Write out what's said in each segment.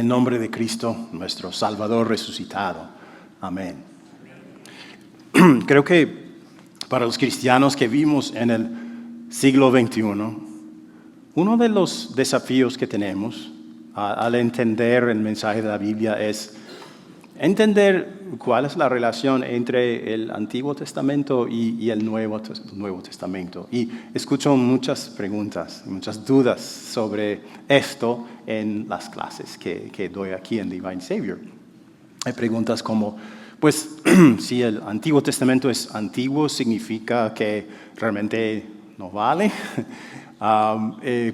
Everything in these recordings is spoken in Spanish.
el nombre de Cristo, nuestro Salvador resucitado. Amén. Creo que para los cristianos que vivimos en el siglo XXI, uno de los desafíos que tenemos al entender el mensaje de la Biblia es entender cuál es la relación entre el Antiguo Testamento y el Nuevo Testamento. Y escucho muchas preguntas, muchas dudas sobre esto en las clases que doy aquí en Divine Savior. Hay preguntas como, pues, si el Antiguo Testamento es antiguo, ¿significa que realmente no vale?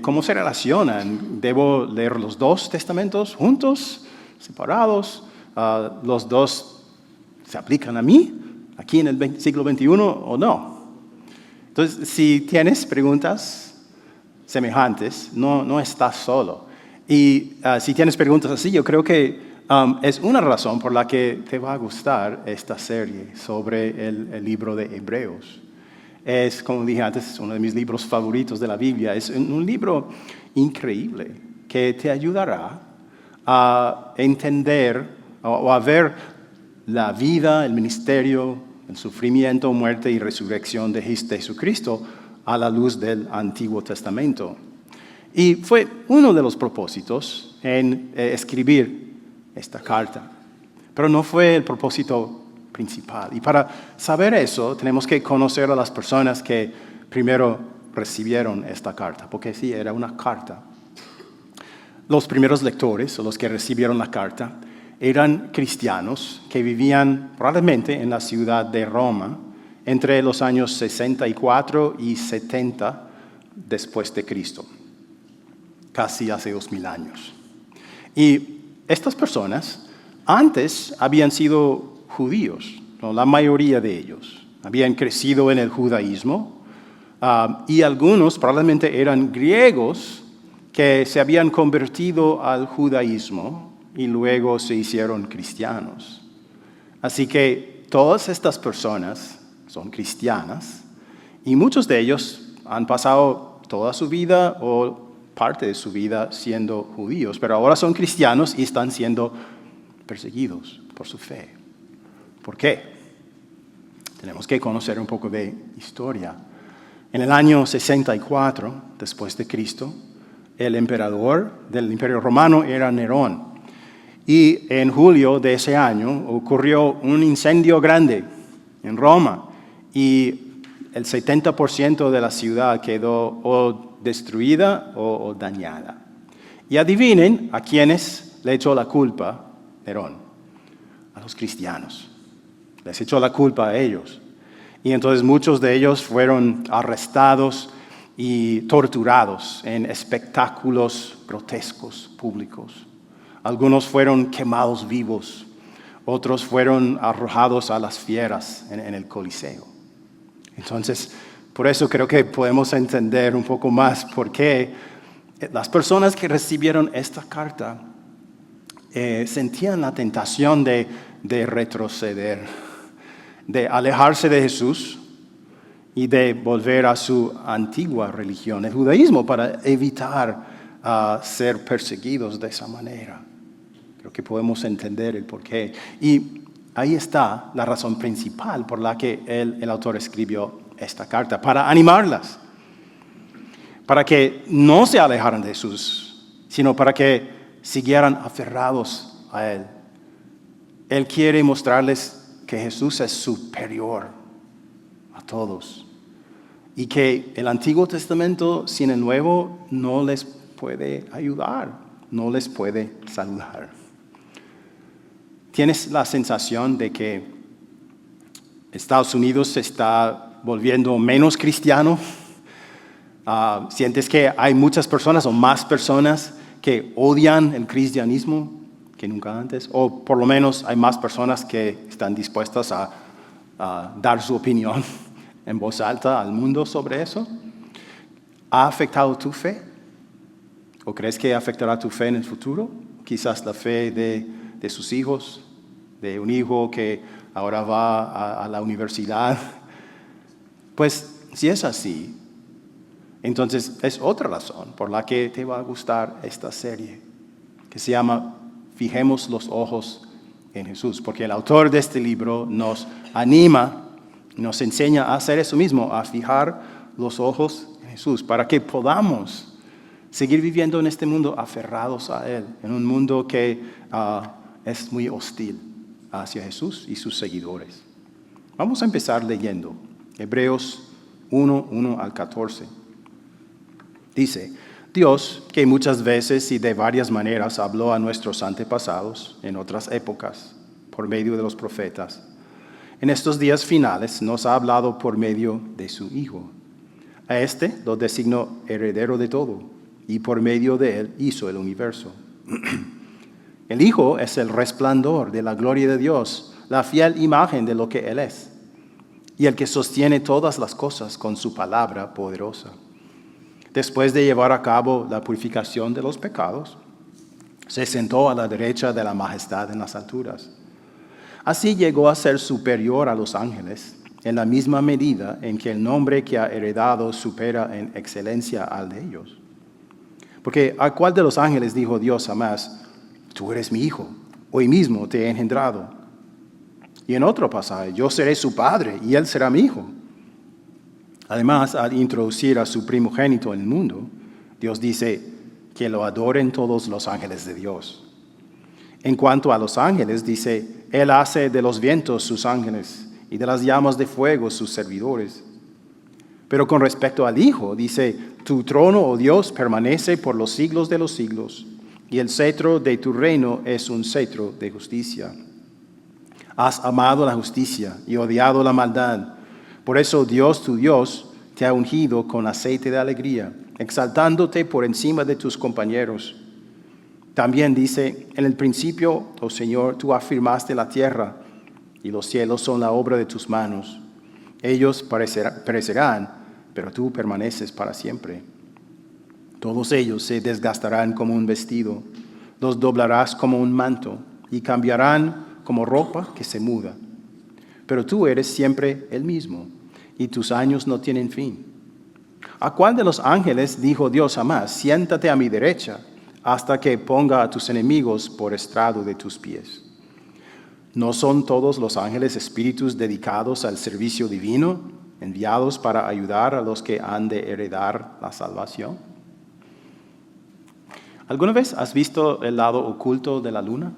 ¿Cómo se relacionan? ¿Debo leer los dos testamentos juntos, separados? ¿Los dos se aplican a mí, aquí en el siglo XXI o no? Entonces, si tienes preguntas semejantes, no estás solo. Y si tienes preguntas así, yo creo que es una razón por la que te va a gustar esta serie sobre el libro de Hebreos. Es, como dije antes, uno de mis libros favoritos de la Biblia. Es un libro increíble que te ayudará a entender o a ver la vida, el ministerio, el sufrimiento, muerte y resurrección de Jesucristo a la luz del Antiguo Testamento. Y fue uno de los propósitos en escribir esta carta, pero no fue el propósito principal. Y para saber eso, tenemos que conocer a las personas que primero recibieron esta carta, porque sí, era una carta. Los primeros lectores, o los que recibieron la carta, eran cristianos que vivían probablemente en la ciudad de Roma entre los años 64 y 70 después de Cristo, casi hace 2000 años. Y estas personas antes habían sido judíos, ¿no? La mayoría de ellos habían crecido en el judaísmo y algunos probablemente eran griegos que se habían convertido al judaísmo y luego se hicieron cristianos. Así que todas estas personas son cristianas y muchos de ellos han pasado toda su vida o parte de su vida siendo judíos, pero ahora son cristianos y están siendo perseguidos por su fe. ¿Por qué? Tenemos que conocer un poco de historia. En el año 64 después de Cristo, el emperador del Imperio Romano era Nerón. Y en julio de ese año ocurrió un incendio grande en Roma y el 70% de la ciudad quedó o destruida o dañada. Y adivinen a quiénes le echó la culpa Nerón, a los cristianos. Les echó la culpa a ellos. Y entonces muchos de ellos fueron arrestados y torturados en espectáculos grotescos públicos. Algunos fueron quemados vivos, otros fueron arrojados a las fieras en el Coliseo. Entonces, por eso creo que podemos entender un poco más por qué las personas que recibieron esta carta sentían la tentación de retroceder, de alejarse de Jesús y de volver a su antigua religión, el judaísmo, para evitar ser perseguidos de esa manera. Creo que podemos entender el porqué. Y ahí está la razón principal por la que el autor escribió esta carta, para animarlas, para que no se alejaran de Jesús, sino para que siguieran aferrados a Él. Él quiere mostrarles que Jesús es superior a todos y que el Antiguo Testamento sin el Nuevo no les puede ayudar, no les puede salvar. ¿Tienes la sensación de que Estados Unidos se está volviendo menos cristiano? ¿Sientes que hay muchas personas o más personas que odian el cristianismo que nunca antes? ¿O por lo menos hay más personas que están dispuestas a dar su opinión en voz alta al mundo sobre eso? ¿Ha afectado tu fe? ¿O crees que afectará tu fe en el futuro? Quizás la fe de sus hijos, de un hijo que ahora va a la universidad. Pues si es así, entonces es otra razón por la que te va a gustar esta serie, que se llama fijemos los ojos en Jesús, porque el autor de este libro nos anima, nos enseña a hacer eso mismo, a fijar los ojos en Jesús, para que podamos seguir viviendo en este mundo aferrados a Él, en un mundo que es muy hostil hacia Jesús y sus seguidores. Vamos a empezar leyendo Hebreos 1 al 14. Dice: Dios, que muchas veces y de varias maneras habló a nuestros antepasados en otras épocas, por medio de los profetas, en estos días finales nos ha hablado por medio de su Hijo. A este lo designó heredero de todo, y por medio de él hizo el universo. El Hijo es el resplandor de la gloria de Dios, la fiel imagen de lo que Él es, y el que sostiene todas las cosas con su palabra poderosa. Después de llevar a cabo la purificación de los pecados, se sentó a la derecha de la majestad en las alturas. Así llegó a ser superior a los ángeles, en la misma medida en que el nombre que ha heredado supera en excelencia al de ellos. Porque ¿a cuál de los ángeles dijo Dios jamás: tú eres mi hijo, hoy mismo te he engendrado? Y en otro pasaje: yo seré su padre y él será mi hijo. Además, al introducir a su primogénito en el mundo, Dios dice que lo adoren todos los ángeles de Dios. En cuanto a los ángeles, dice: Él hace de los vientos sus ángeles y de las llamas de fuego sus servidores. Pero con respecto al Hijo, dice: tu trono, oh Dios, permanece por los siglos de los siglos, y el cetro de tu reino es un cetro de justicia. Has amado la justicia y odiado la maldad. Por eso Dios, tu Dios, te ha ungido con aceite de alegría, exaltándote por encima de tus compañeros. También dice: en el principio, oh Señor, tú afirmaste la tierra, y los cielos son la obra de tus manos. Ellos perecerán, pero tú permaneces para siempre. Todos ellos se desgastarán como un vestido, los doblarás como un manto, y cambiarán como ropa que se muda. Pero tú eres siempre el mismo, y tus años no tienen fin. ¿A cuál de los ángeles dijo Dios jamás: siéntate a mi derecha, hasta que ponga a tus enemigos por estrado de tus pies? ¿No son todos los ángeles espíritus dedicados al servicio divino, enviados para ayudar a los que han de heredar la salvación? ¿Alguna vez has visto el lado oculto de la luna?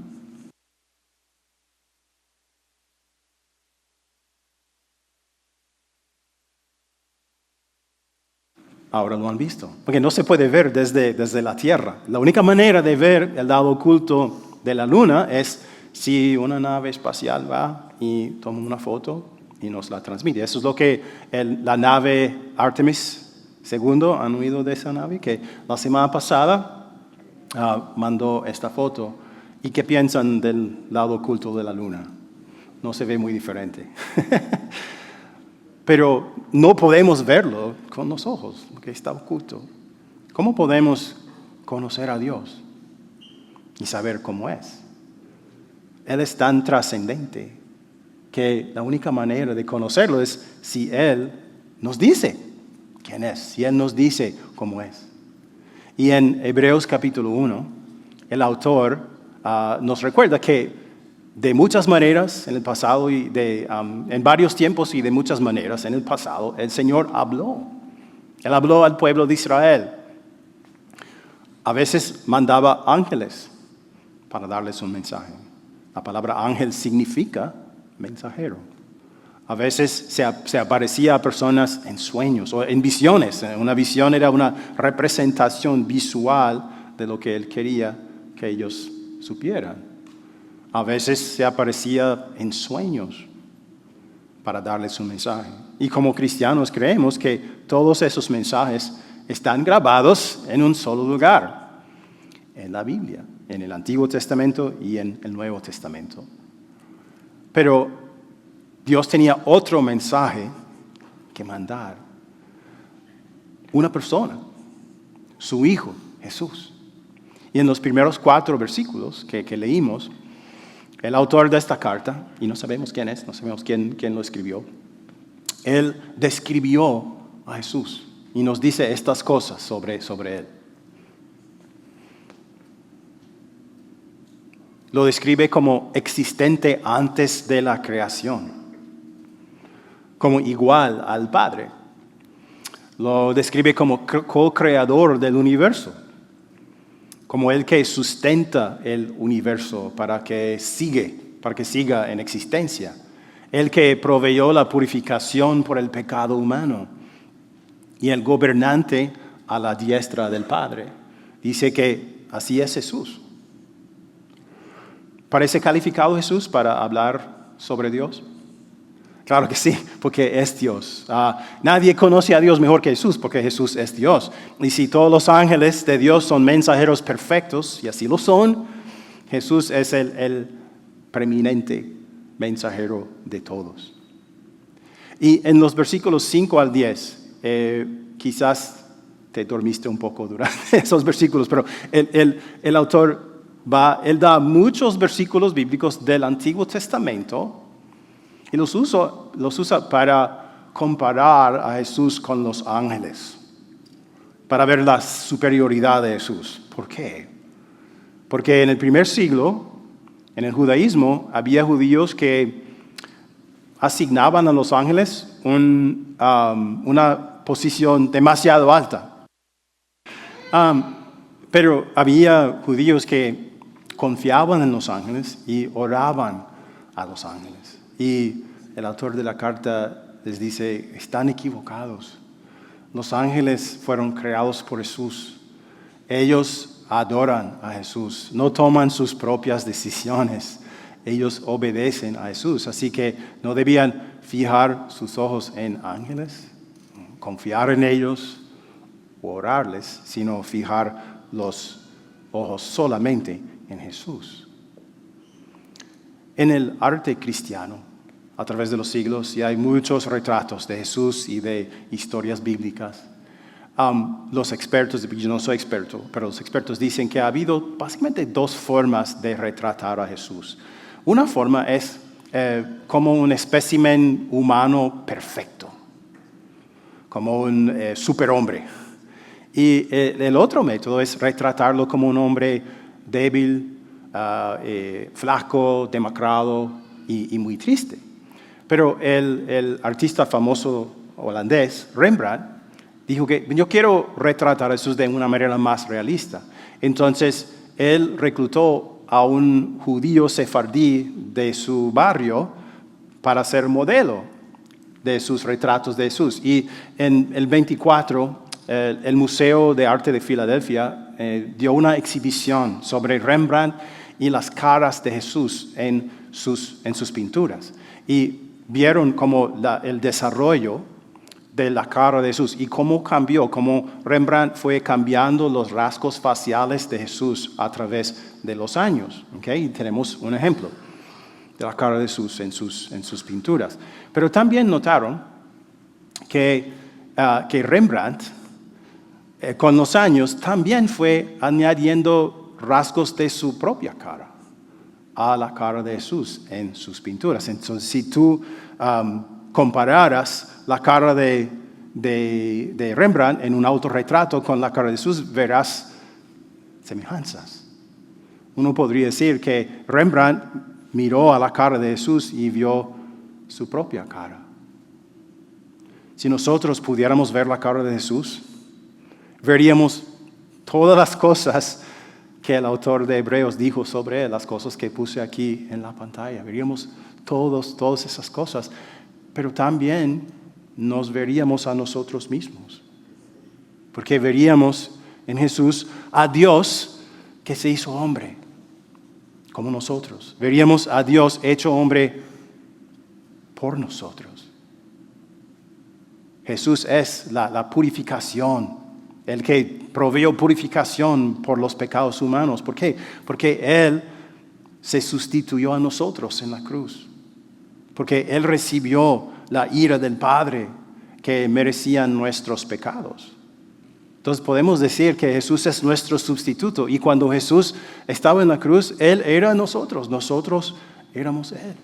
Ahora lo han visto, porque no se puede ver desde la Tierra. La única manera de ver el lado oculto de la luna es si una nave espacial va y toma una foto y nos la transmite. Eso es lo que la nave Artemis II, ¿han oído de esa nave? Que la semana pasada mandó esta foto. ¿Y qué piensan del lado oculto de la luna? No se ve muy diferente. Pero no podemos verlo con los ojos, porque está oculto. ¿Cómo podemos conocer a Dios y saber cómo es? Él es tan trascendente que la única manera de conocerlo es si Él nos dice quién es, si Él nos dice cómo es. Y en Hebreos capítulo 1, el autor nos recuerda que de muchas maneras en el pasado y en varios tiempos y de muchas maneras en el pasado, el Señor habló. Él habló al pueblo de Israel. A veces mandaba ángeles para darles un mensaje. La palabra ángel significa mensajero. A veces se aparecía a personas en sueños o en visiones. Una visión era una representación visual de lo que Él quería que ellos supieran. A veces se aparecía en sueños para darles un mensaje. Y como cristianos creemos que todos esos mensajes están grabados en un solo lugar, en la Biblia, en el Antiguo Testamento y en el Nuevo Testamento. Pero Dios tenía otro mensaje que mandar. Una persona, su Hijo, Jesús. Y en los primeros 4 versículos que leímos, el autor de esta carta, y no sabemos quién es, no sabemos quién lo escribió, él describió a Jesús y nos dice estas cosas sobre él. Lo describe como existente antes de la creación, como igual al Padre. Lo describe como co-creador del universo, como el que sustenta el universo para que siga en existencia. El que proveyó la purificación por el pecado humano y el gobernante a la diestra del Padre. Dice que así es Jesús. ¿Parece calificado Jesús para hablar sobre Dios? Claro que sí, porque es Dios. Nadie conoce a Dios mejor que Jesús, porque Jesús es Dios. Y si todos los ángeles de Dios son mensajeros perfectos, y así lo son, Jesús es el preeminente mensajero de todos. Y en los versículos 5 al 10, quizás te dormiste un poco durante esos versículos, pero el autor él da muchos versículos bíblicos del Antiguo Testamento y los usa para comparar a Jesús con los ángeles, para ver la superioridad de Jesús. ¿Por qué? Porque en el primer siglo, en el judaísmo, había judíos que asignaban a los ángeles una posición demasiado alta. Pero había judíos que confiaban en los ángeles y oraban a los ángeles. Y el autor de la carta les dice, están equivocados. Los ángeles fueron creados por Jesús. Ellos adoran a Jesús, no toman sus propias decisiones. Ellos obedecen a Jesús. Así que no debían fijar sus ojos en ángeles, confiar en ellos o orarles, sino fijar los ojos solamente en Jesús. En el arte cristiano, a través de los siglos, y hay muchos retratos de Jesús y de historias bíblicas. Los expertos, yo no soy experto, pero los expertos dicen que ha habido básicamente dos formas de retratar a Jesús. Una forma es como un espécimen humano perfecto, como un superhombre. Y el otro método es retratarlo como un hombre débil, flaco, demacrado y muy triste. Pero el artista famoso holandés, Rembrandt, dijo que yo quiero retratar a Jesús de una manera más realista. Entonces, él reclutó a un judío sefardí de su barrio para ser modelo de sus retratos de Jesús. Y en el 24, el Museo de Arte de Filadelfia dio una exhibición sobre Rembrandt y las caras de Jesús en sus pinturas. Y vieron como el desarrollo de la cara de Jesús y cómo cambió, cómo Rembrandt fue cambiando los rasgos faciales de Jesús a través de los años. ¿Okay? Y tenemos un ejemplo de la cara de Jesús en sus pinturas. Pero también notaron que Rembrandt, con los años, también fue añadiendo rasgos de su propia cara a la cara de Jesús en sus pinturas. Entonces, si tú compararas la cara de Rembrandt en un autorretrato con la cara de Jesús, verás semejanzas. Uno podría decir que Rembrandt miró a la cara de Jesús y vio su propia cara. Si nosotros pudiéramos ver la cara de Jesús, veríamos todas las cosas que el autor de Hebreos dijo sobre él, las cosas que puse aquí en la pantalla. Veríamos todas esas cosas, pero también nos veríamos a nosotros mismos, porque veríamos en Jesús a Dios que se hizo hombre, como nosotros. Veríamos a Dios hecho hombre por nosotros. Jesús es la purificación, el que proveyó purificación por los pecados humanos. ¿Por qué? Porque Él se sustituyó a nosotros en la cruz. Porque Él recibió la ira del Padre que merecían nuestros pecados. Entonces podemos decir que Jesús es nuestro sustituto. Y cuando Jesús estaba en la cruz, Él era nosotros éramos Él.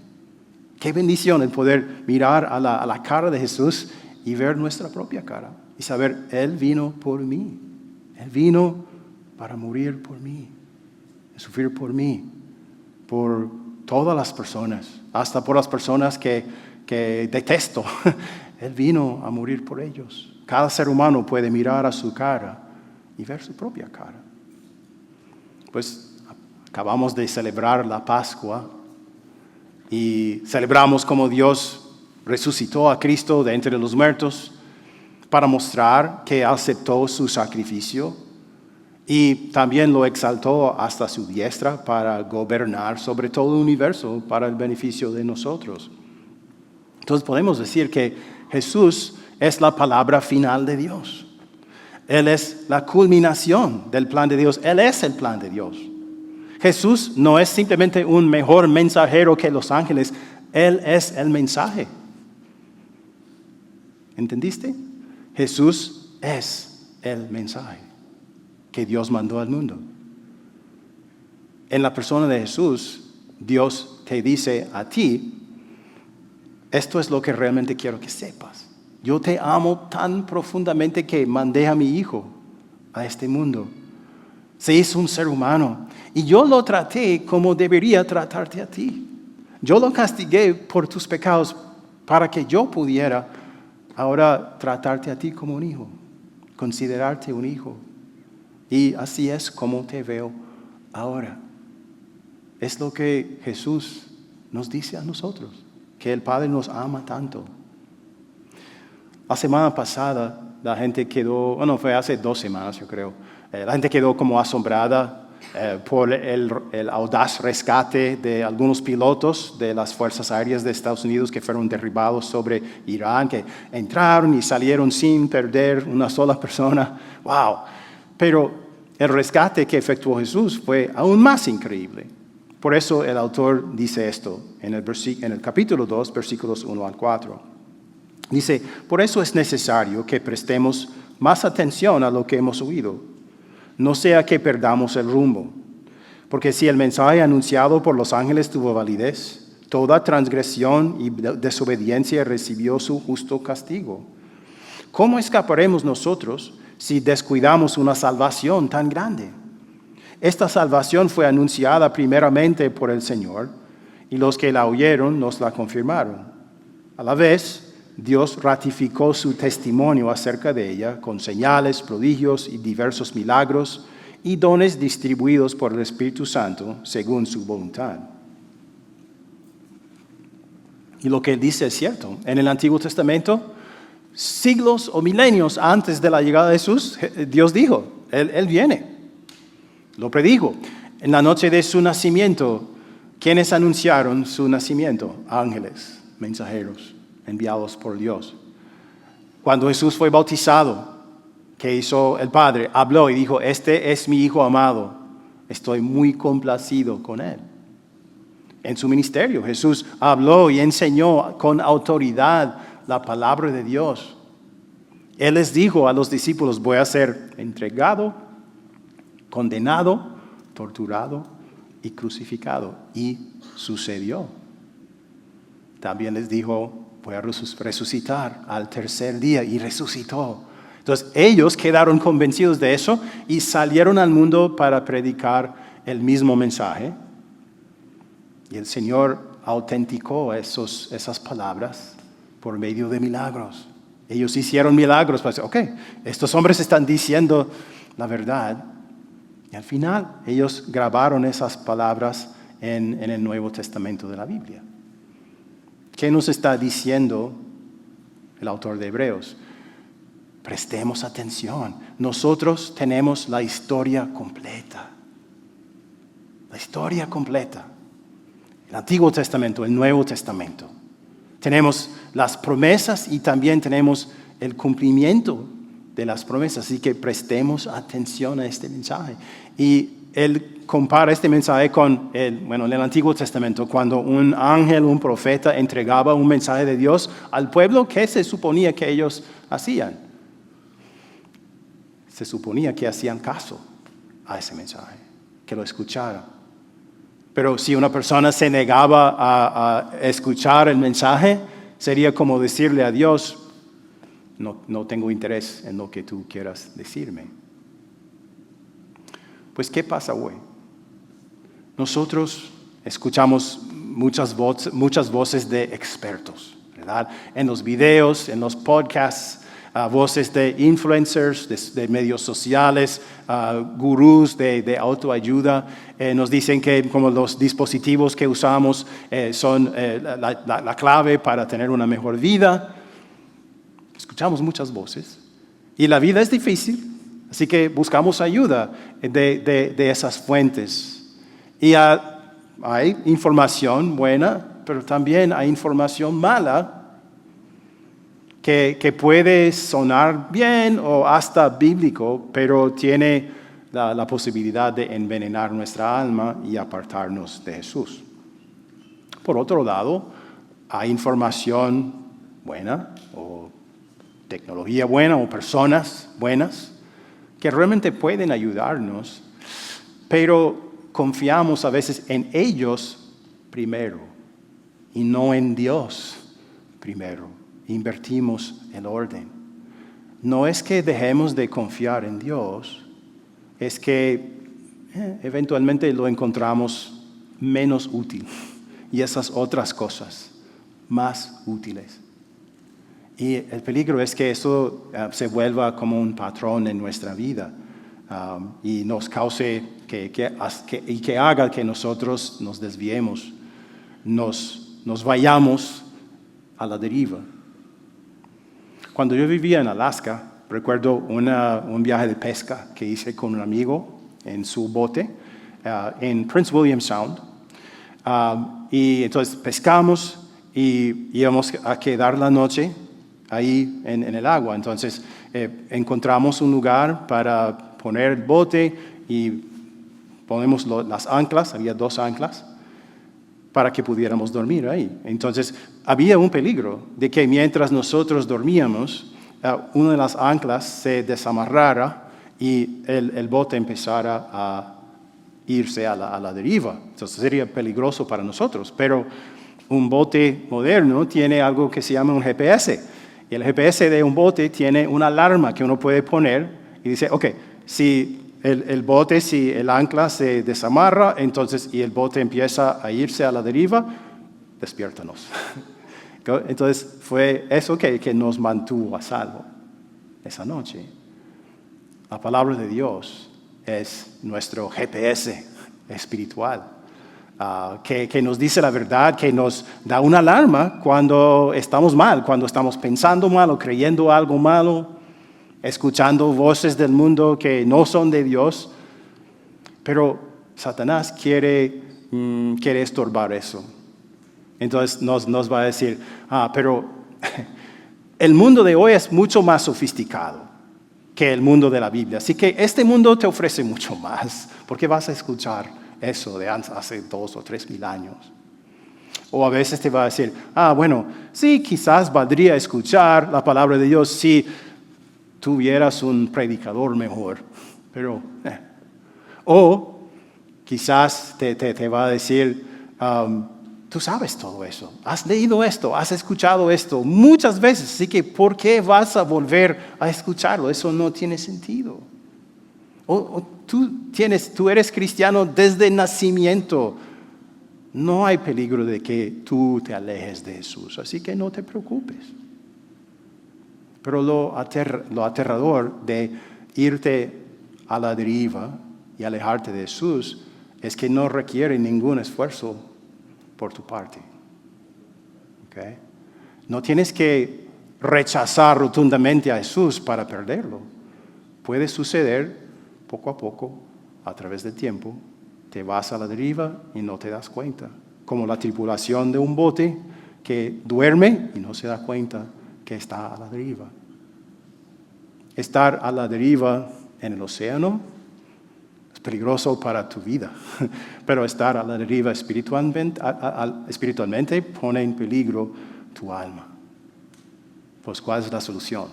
Qué bendición el poder mirar a la cara de Jesús y ver nuestra propia cara. Y saber, Él vino por mí. Él vino para morir por mí, sufrir por mí, por todas las personas, hasta por las personas que detesto. Él vino a morir por ellos. Cada ser humano puede mirar a su cara y ver su propia cara. Pues acabamos de celebrar la Pascua y celebramos como Dios resucitó a Cristo de entre los muertos para mostrar que aceptó su sacrificio y también lo exaltó hasta su diestra para gobernar sobre todo el universo para el beneficio de nosotros. Entonces podemos decir que Jesús es la palabra final de Dios. Él es la culminación del plan de Dios. Él es el plan de Dios. Jesús no es simplemente un mejor mensajero que los ángeles. Él es el mensaje. ¿Entendiste? Jesús es el mensaje que Dios mandó al mundo. En la persona de Jesús, Dios te dice a ti, esto es lo que realmente quiero que sepas. Yo te amo tan profundamente que mandé a mi hijo a este mundo. Se hizo un ser humano y yo lo traté como debería tratarte a ti. Yo lo castigué por tus pecados para que yo pudiera ahora tratarte a ti como un hijo, considerarte un hijo. Y así es como te veo ahora. Es lo que Jesús nos dice a nosotros, que el Padre nos ama tanto. La semana pasada la gente quedó, fue hace 2 semanas yo creo, la gente quedó como asombrada por el audaz rescate de algunos pilotos de las Fuerzas Aéreas de Estados Unidos que fueron derribados sobre Irán, que entraron y salieron sin perder una sola persona. ¡Wow! Pero el rescate que efectuó Jesús fue aún más increíble. Por eso el autor dice esto en el capítulo 2, versículos 1 al 4. Dice, por eso es necesario que prestemos más atención a lo que hemos oído. No sea que perdamos el rumbo. Porque si el mensaje anunciado por los ángeles tuvo validez, toda transgresión y desobediencia recibió su justo castigo. ¿Cómo escaparemos nosotros si descuidamos una salvación tan grande? Esta salvación fue anunciada primeramente por el Señor, y los que la oyeron nos la confirmaron. A la vez, Dios ratificó su testimonio acerca de ella con señales, prodigios y diversos milagros y dones distribuidos por el Espíritu Santo según su voluntad. Y lo que él dice es cierto. En el Antiguo Testamento, siglos o milenios antes de la llegada de Jesús, Dios dijo, Él viene. Lo predijo. En la noche de su nacimiento, ¿quiénes anunciaron su nacimiento? Ángeles, mensajeros, enviados por Dios. Cuando Jesús fue bautizado, ¿qué hizo el Padre? Habló y dijo, este es mi Hijo amado, estoy muy complacido con él. En su ministerio, Jesús habló y enseñó con autoridad la palabra de Dios. Él les dijo a los discípulos, voy a ser entregado, condenado, torturado y crucificado. Y sucedió. También les dijo, voy a resucitar al 3er día, y resucitó. Entonces ellos quedaron convencidos de eso y salieron al mundo para predicar el mismo mensaje. Y el Señor autenticó esas palabras por medio de milagros. Ellos hicieron milagros para decir, estos hombres están diciendo la verdad. Y al final ellos grabaron esas palabras en el Nuevo Testamento de la Biblia. ¿Qué nos está diciendo el autor de Hebreos? Prestemos atención. Nosotros tenemos la historia completa. La historia completa. El Antiguo Testamento, el Nuevo Testamento. Tenemos las promesas y también tenemos el cumplimiento de las promesas. Así que prestemos atención a este mensaje. Y él compara este mensaje con en el Antiguo Testamento, cuando un ángel, un profeta, entregaba un mensaje de Dios al pueblo, ¿qué se suponía que ellos hacían? Se suponía que hacían caso a ese mensaje, que lo escucharan. Pero si una persona se negaba a escuchar el mensaje, sería como decirle a Dios, no tengo interés en lo que tú quieras decirme. Pues, ¿qué pasa hoy? Nosotros Escuchamos muchas voces de expertos, ¿verdad? En los videos, en los podcasts, voces de influencers, de medios sociales, gurús de autoayuda. Nos dicen que como los dispositivos que usamos son la clave para tener una mejor vida. Escuchamos muchas voces. Y la vida es difícil, así que buscamos ayuda de esas fuentes. Y hay información buena, pero también hay información mala que puede sonar bien o hasta bíblico, pero tiene la posibilidad de envenenar nuestra alma y apartarnos de Jesús. Por otro lado, hay información buena o tecnología buena o personas buenas que realmente pueden ayudarnos, pero confiamos a veces en ellos primero y no en Dios primero. Invertimos el orden. No es que dejemos de confiar en Dios, es que eventualmente lo encontramos menos útil y esas otras cosas más útiles. Y el peligro es que eso se vuelva como un patrón en nuestra vida y nos cause y que haga que nosotros nos desviemos, nos vayamos a la deriva. Cuando yo vivía en Alaska, recuerdo un viaje de pesca que hice con un amigo en su bote en Prince William Sound. Y entonces pescamos y íbamos a quedar la noche ahí en el agua. Entonces encontramos un lugar para poner el bote y ponemos las anclas, había 2 anclas, para que pudiéramos dormir ahí. Entonces había un peligro de que mientras nosotros dormíamos, una de las anclas se desamarrara y el bote empezara a irse a la deriva. Entonces sería peligroso para nosotros, pero un bote moderno tiene algo que se llama un GPS. Y el GPS de un bote tiene una alarma que uno puede poner y dice, ok, si el bote, si el ancla se desamarra, entonces, y el bote empieza a irse a la deriva, despiértanos. Entonces fue eso que nos mantuvo a salvo esa noche. La palabra de Dios es nuestro GPS espiritual, que nos dice la verdad, que nos da una alarma cuando estamos mal, cuando estamos pensando mal o creyendo algo malo, escuchando voces del mundo que no son de Dios. Pero Satanás quiere estorbar eso. Entonces nos va a decir, pero el mundo de hoy es mucho más sofisticado que el mundo de la Biblia. Así que este mundo te ofrece mucho más. ¿Por qué vas a escuchar eso de hace 2 o 3 mil años? O a veces te va a decir, bueno, sí, quizás valdría escuchar la palabra de Dios si tuvieras un predicador mejor. Pero, O quizás te va a decir, tú sabes todo eso, has leído esto, has escuchado esto muchas veces, así que ¿por qué vas a volver a escucharlo? Eso no tiene sentido. O tú eres cristiano desde nacimiento. No hay peligro de que tú te alejes de Jesús, así que no te preocupes. Pero lo aterrador de irte a la deriva y alejarte de Jesús es que no requiere ningún esfuerzo por tu parte. ¿Okay? No tienes que rechazar rotundamente a Jesús para perderlo. Puede suceder poco a poco, a través del tiempo. Te vas a la deriva y no te das cuenta. Como la tripulación de un bote que duerme y no se da cuenta que está a la deriva. Estar a la deriva en el océano es peligroso para tu vida, pero estar a la deriva espiritualmente pone en peligro tu alma. Pues, ¿cuál es la solución?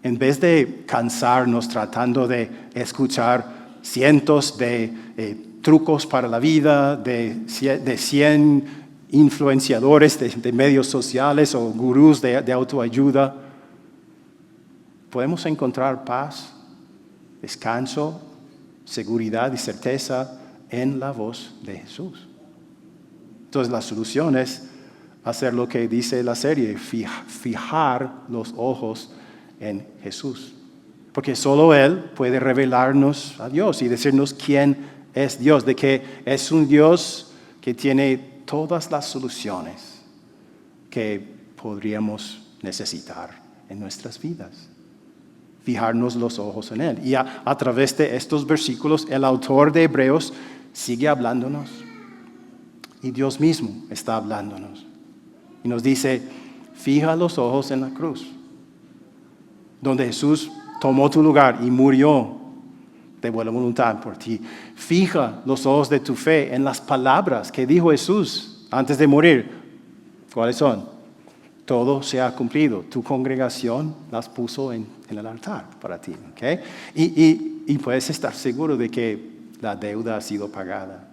En vez de cansarnos tratando de escuchar cientos de trucos para la vida, de 100 influenciadores de medios sociales o gurús de autoayuda, podemos encontrar paz, descanso, seguridad y certeza en la voz de Jesús. Entonces la solución es hacer lo que dice la serie, fijar los ojos en Jesús. Porque solo Él puede revelarnos a Dios y decirnos quién es Dios, de que es un Dios que tiene todas las soluciones que podríamos necesitar en nuestras vidas. Fijarnos los ojos en Él. Y a través de estos versículos, el autor de Hebreos sigue hablándonos. Y Dios mismo está hablándonos. Y nos dice, fija los ojos en la cruz, donde Jesús tomó tu lugar y murió de buena voluntad por ti. Fija los ojos de tu fe en las palabras que dijo Jesús antes de morir. ¿Cuáles son? Todo se ha cumplido. Tu congregación las puso en el altar para ti. ¿Okay? Y puedes estar seguro de que la deuda ha sido pagada.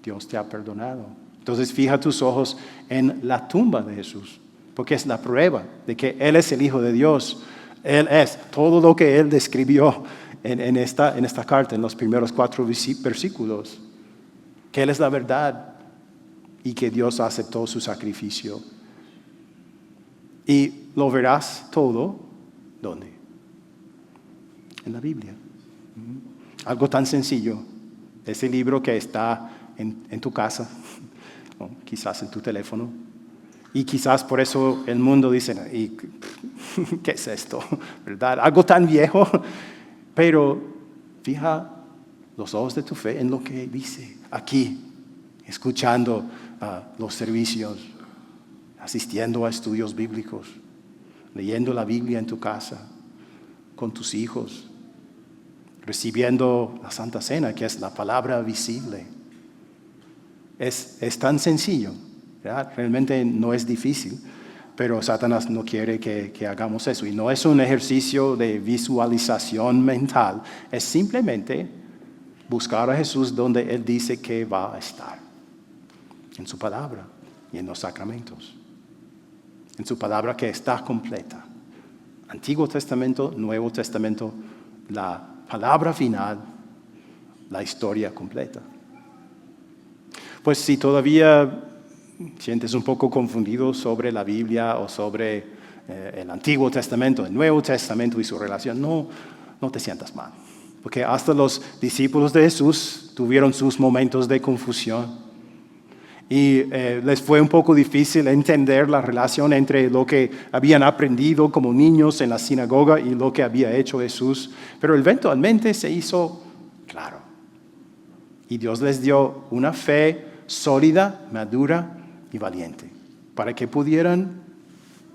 Dios te ha perdonado. Entonces fija tus ojos en la tumba de Jesús, porque es la prueba de que Él es el Hijo de Dios. Él es todo lo que Él describió en esta carta, en los primeros 4 versículos. Que Él es la verdad y que Dios aceptó su sacrificio. Y lo verás todo, ¿dónde? En la Biblia. Algo tan sencillo. Ese libro que está en tu casa, o quizás en tu teléfono. Y quizás por eso el mundo dice, ¿qué es esto? ¿Verdad? Algo tan viejo. Pero fija los ojos de tu fe en lo que dice aquí, escuchando los servicios, asistiendo a estudios bíblicos, leyendo la Biblia en tu casa, con tus hijos, recibiendo la Santa Cena, que es la palabra visible. Es tan sencillo, ¿verdad? Realmente no es difícil, pero Satanás no quiere que hagamos eso. Y no es un ejercicio de visualización mental, es simplemente buscar a Jesús donde Él dice que va a estar, en su palabra y en los sacramentos. En su palabra que está completa. Antiguo Testamento, Nuevo Testamento, la palabra final, la historia completa. Pues si todavía sientes un poco confundido sobre la Biblia o sobre el Antiguo Testamento, el Nuevo Testamento y su relación, no te sientas mal. Porque hasta los discípulos de Jesús tuvieron sus momentos de confusión. Y les fue un poco difícil entender la relación entre lo que habían aprendido como niños en la sinagoga y lo que había hecho Jesús. Pero eventualmente se hizo claro. Y Dios les dio una fe sólida, madura y valiente, para que pudieran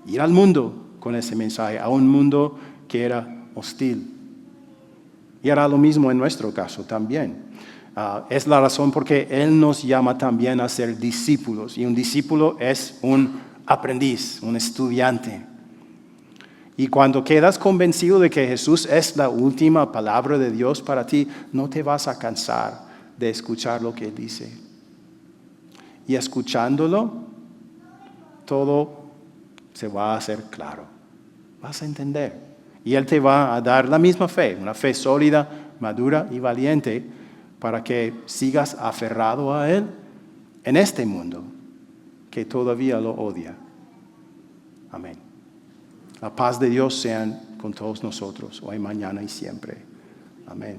ir al mundo con ese mensaje, a un mundo que era hostil. Y hará lo mismo en nuestro caso también. Es la razón porque Él nos llama también a ser discípulos. Y un discípulo es un aprendiz, un estudiante. Y cuando quedas convencido de que Jesús es la última palabra de Dios para ti, no te vas a cansar de escuchar lo que Él dice. Y escuchándolo, todo se va a hacer claro. Vas a entender. Y Él te va a dar la misma fe, una fe sólida, madura y valiente, para que sigas aferrado a Él en este mundo que todavía lo odia. Amén. La paz de Dios sea con todos nosotros, hoy, mañana y siempre. Amén.